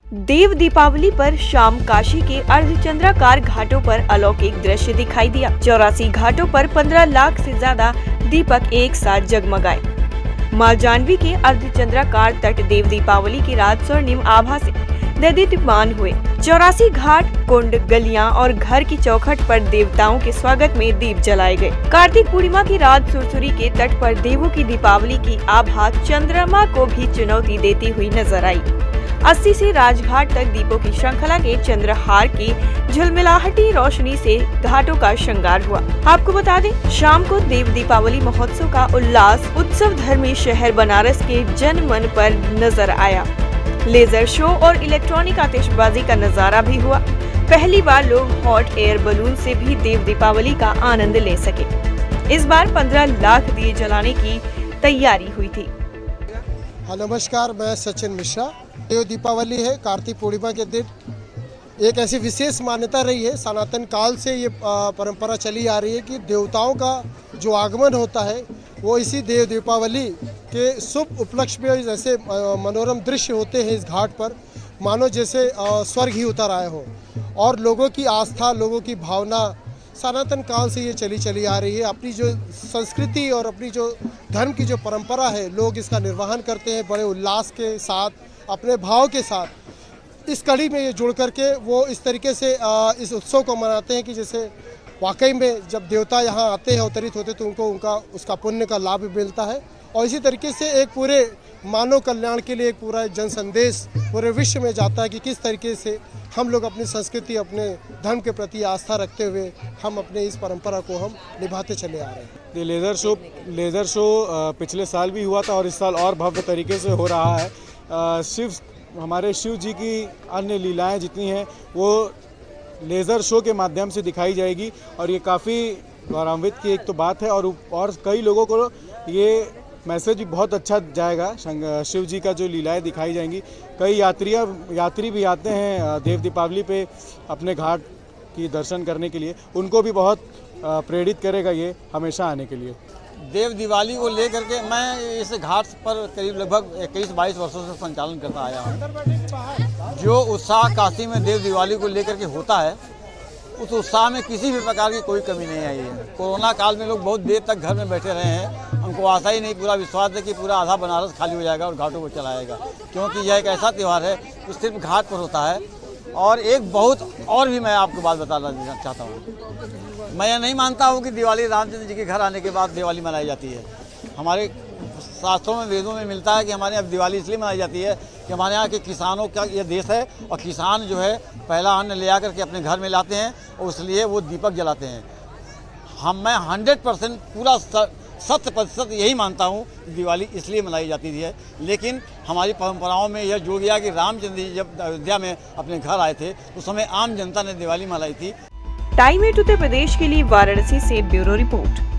देव दीपावली पर शाम काशी के अर्धचंद्राकार घाटों पर अलौकिक दृश्य दिखाई दिया। 84 घाटों पर 15 लाख से ज्यादा दीपक एक साथ जगमगाए। मां जानवी के अर्धचंद्राकार तट देव दीपावली की रात स्वर्णिम आभा से दैदीप्यमान हुए। 84 घाट, कुंड, गलियां और घर की चौखट पर देवताओं के स्वागत में दीप जलाए गए। कार्तिक पूर्णिमा की रात सुरसुरी के तट पर देवों की दीपावली की आभा चंद्रमा को भी चुनौती देती हुई नजर आई। 80 से राजघाट तक दीपों की श्रृंखला के चंद्रहार की झिलमिलाहटी रोशनी से घाटों का श्रृंगार हुआ। आपको बता दें, शाम को देव दीपावली महोत्सव का उल्लास उत्सव धर्मी शहर बनारस के जन मन पर नजर आया। लेजर शो और इलेक्ट्रॉनिक आतिशबाजी का नजारा भी हुआ। पहली बार लोग हॉट एयर बलून से भी देव दीपावली का आनंद ले सके। इस बार 15 लाख दिए जलाने की तैयारी हुई थी। नमस्कार, मैं सचिन मिश्रा। देव दीपावली है, कार्तिक पूर्णिमा के दिन एक ऐसी विशेष मान्यता रही है। सनातन काल से ये परंपरा चली आ रही है कि देवताओं का जो आगमन होता है वो इसी देव दीपावली के शुभ उपलक्ष्य में जैसे मनोरम दृश्य होते हैं इस घाट पर, मानो जैसे स्वर्ग ही उतर आए हो। और लोगों की आस्था, लोगों की भावना सनातन काल से ये चली आ रही है। अपनी जो संस्कृति और अपनी जो धर्म की जो परंपरा है, लोग इसका निर्वहन करते हैं बड़े उल्लास के साथ, अपने भाव के साथ। इस कड़ी में ये जुड़ करके वो इस तरीके से इस उत्सव को मनाते हैं कि जैसे वाकई में जब देवता यहाँ आते हैं, अवतरित होते, तो उनका उसका पुण्य का लाभ मिलता है। और इसी तरीके से एक पूरे मानव कल्याण के लिए एक पूरा जन संदेश पूरे विश्व में जाता है कि किस तरीके से हम लोग अपनी संस्कृति, अपने धर्म के प्रति आस्था रखते हुए हम अपने इस परंपरा को हम निभाते चले आ रहे हैं। ये लेज़र शो पिछले साल भी हुआ था और इस साल और भव्य तरीके से हो रहा है। हमारे शिव जी की अन्य लीलाएं जितनी हैं वो लेज़र शो के माध्यम से दिखाई जाएगी और ये काफ़ी गौरवान्वित की एक तो बात है और कई लोगों को ये मैसेज भी बहुत अच्छा जाएगा। शिव जी का जो लीलाएं दिखाई जाएंगी, कई यात्री भी आते हैं देव दीपावली पे अपने घाट की दर्शन करने के लिए, उनको भी बहुत प्रेरित करेगा ये हमेशा आने के लिए। देव दिवाली को लेकर के मैं इस घाट पर करीब लगभग 21-22 वर्षों से संचालन करता आया हूँ। जो उत्साह काशी में देव दिवाली को लेकर के होता है, उस उत्साह में किसी भी प्रकार की कोई कमी नहीं आई है। कोरोना काल में लोग बहुत देर तक घर में बैठे रहे हैं। हमको आशा ही नहीं, पूरा विश्वास है कि पूरा आधा बनारस खाली हो जाएगा और घाटों को चलाएगा, क्योंकि यह एक ऐसा त्यौहार है जो सिर्फ घाट पर होता है। और एक बहुत और भी मैं आपको बात बताना चाहता हूँ। मैं यह नहीं मानता हूँ कि दिवाली रामचंद्र जी के घर आने के बाद दिवाली मनाई जाती है। हमारे शास्त्रों में, वेदों में मिलता है कि हमारे यहाँ दिवाली इसलिए मनाई जाती है कि हमारे यहाँ के किसानों का ये देश है और किसान जो है पहला अन्न ले आकर के अपने घर में लाते हैं और इसलिए वो दीपक जलाते हैं। मैं 100% पूरा 100% यही मानता हूँ कि दिवाली इसलिए मनाई जाती है। लेकिन हमारी परंपराओं में यह जुड़ गया कि रामचंद्र जी जब अयोध्या में अपने घर आए थे उस समय आम जनता ने दिवाली मनाई थी। टाइम 8 उत्तर प्रदेश के लिए वाराणसी से ब्यूरो रिपोर्ट।